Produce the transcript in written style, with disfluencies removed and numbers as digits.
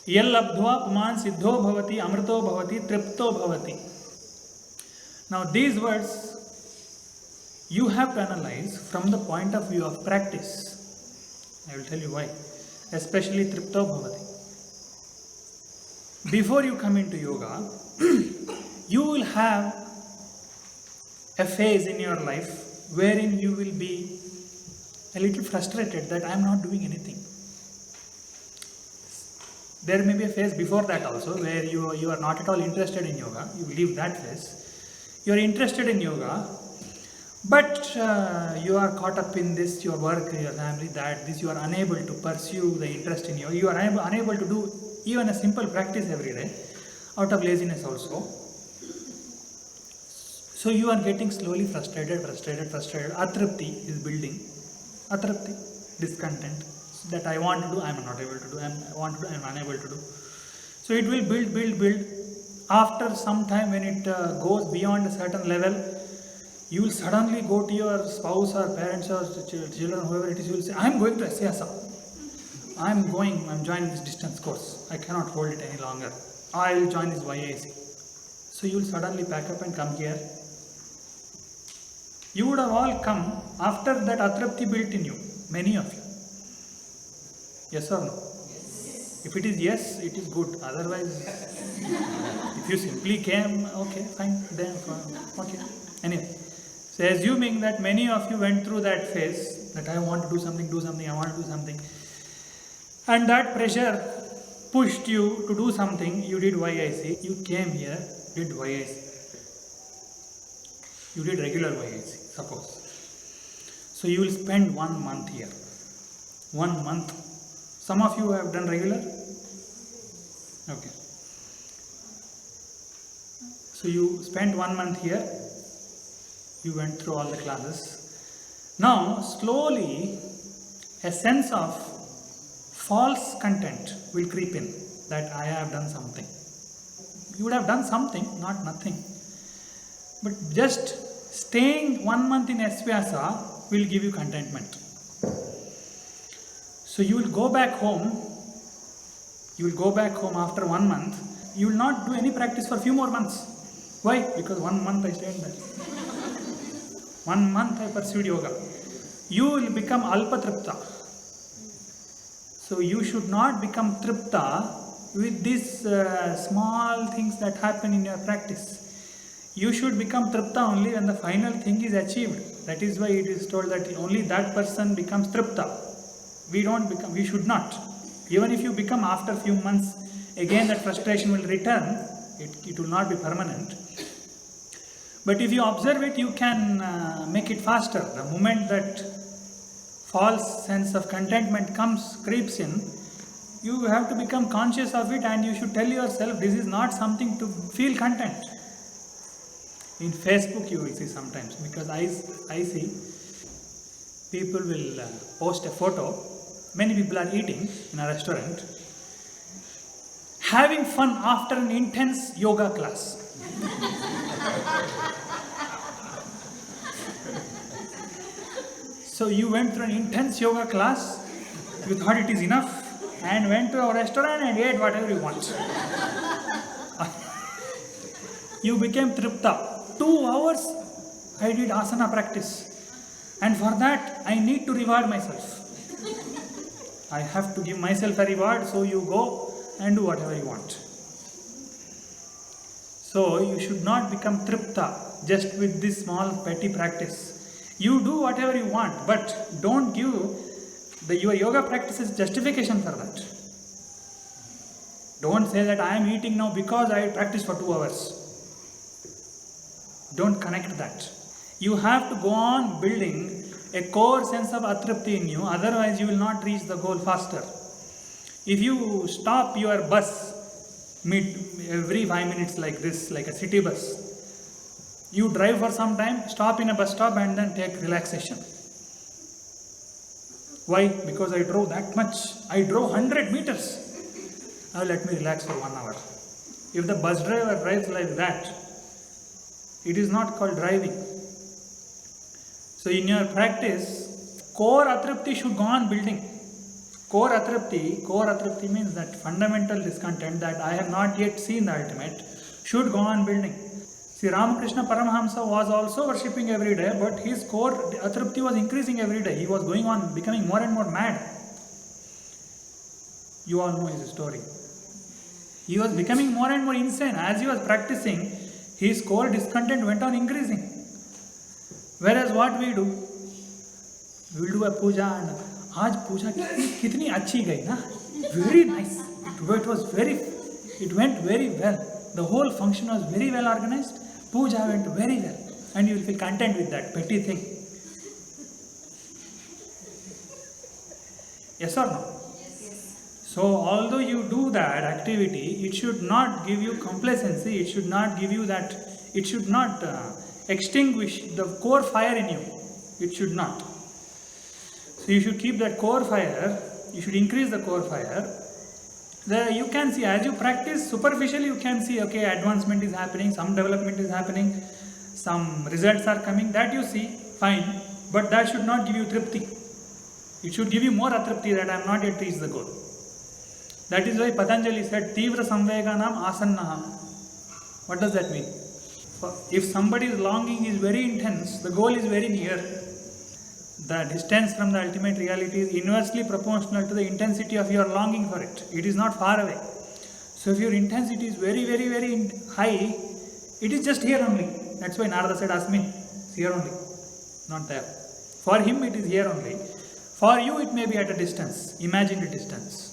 Yal labdhva puman siddho bhavati amrito bhavati tripto bhavati. Now these words you have to analyze from the point of view of practice. I will tell you why. Especially tripto bhavati. Before you come into yoga, you will have a phase in your life wherein you will be a little frustrated that I am not doing anything. There may be a phase before that also where you are not at all interested in yoga. You leave that phase. You are interested in yoga, but you are caught up in this, your work, your family, you are unable to pursue the interest in yoga. You are unable to do even a simple practice every day out of laziness also. So you are getting slowly frustrated. Atripti is building. Atripti, discontent. That I want to do, I am not able to do. I want to do, I am unable to do. So it will build. After some time, when it goes beyond a certain level, you will suddenly go to your spouse or parents or children, whoever it is, you will say, I am going to SVYASA. I am joining this distance course. I cannot hold it any longer. I will join this SVYASA. So you will suddenly pack up and come here. You would have all come after that atrapti built in you, many of you. Yes or no? Yes. If it is yes, it is good. Otherwise, if you simply came, okay, fine, then okay. Anyway, so assuming that many of you went through that phase, that I want to do something, I want to do something, and that pressure pushed you to do something, you did YIC, you came here, did YIC. You did regular YIC, suppose. So you will spend 1 month here. 1 month. Some of you have done regular? Okay. So you spent 1 month here. You went through all the classes. Now, slowly, a sense of false content will creep in that I have done something. You would have done something, not nothing. But just staying 1 month in SVYASA will give you contentment. So you will go back home. After 1 month. You will not do any practice for a few more months. Why? Because 1 month I stayed there. 1 month I pursued yoga. You will become alpa tripta. So you should not become tripta with these small things that happen in your practice. You should become tripta only when the final thing is achieved. That is why it is told that only that person becomes tripta. We should not. Even if you become after few months, again that frustration will return. It will not be permanent. But if you observe it, you can make it faster. The moment that false sense of contentment creeps in, you have to become conscious of it and you should tell yourself, this is not something to feel content. In Facebook you will see sometimes, because I see people will post a photo. Many people are eating in a restaurant, having fun after an intense yoga class. So you went through an intense yoga class, you thought it is enough, and went to a restaurant and ate whatever you want. You became tripta. 2 hours I did asana practice, and for that I need to reward myself. I have to give myself a reward, so you go and do whatever you want. So you should not become tripta just with this small petty practice. You do whatever you want, but don't give your yoga practices justification for that. Don't say that I am eating now because I practiced for 2 hours. Don't connect that. You have to go on building a core sense of atripti in you, otherwise you will not reach the goal faster. If you stop your bus every 5 minutes like this, like a city bus, you drive for some time, stop in a bus stop and then take relaxation. Why? Because I drove that much. I drove 100 meters. Now let me relax for 1 hour. If the bus driver drives like that, it is not called driving. So in your practice, core atripti should go on building. Core atripti means that fundamental discontent that I have not yet seen the ultimate should go on building. See, Ramakrishna Paramahamsa was also worshipping every day, but his core atripti was increasing every day. He was going on becoming more and more mad. You all know his story. He was becoming more and more insane. As he was practicing, his core discontent went on increasing. Whereas what we do? We will do a puja and आज पूजा कितनी अच्छी गई ना, very nice. It went very well. The whole function was very well organized. Puja went very well, and you will feel content with that petty thing. Yes or no? Yes. So although you do that activity, it should not give you complacency. It should not give you that. It should not extinguish the core fire in you. It should not. So you should keep that core fire, you should increase the core fire. You can see, as you practice superficially, you can see, okay, advancement is happening, some development is happening, some results are coming, that you see, fine. But that should not give you tripti. It should give you more atripti that I am not yet reached the goal. That is why Patanjali said, Tivra samveganam asannaham. What does that mean? If somebody's longing is very intense, the goal is very near. The distance from the ultimate reality is inversely proportional to the intensity of your longing for it. It is not far away. So if your intensity is very, very, very high, it is just here only. That's why Narada said, Asmin, it's here only, not there. For him it is here only. For you it may be at a distance, imagined distance.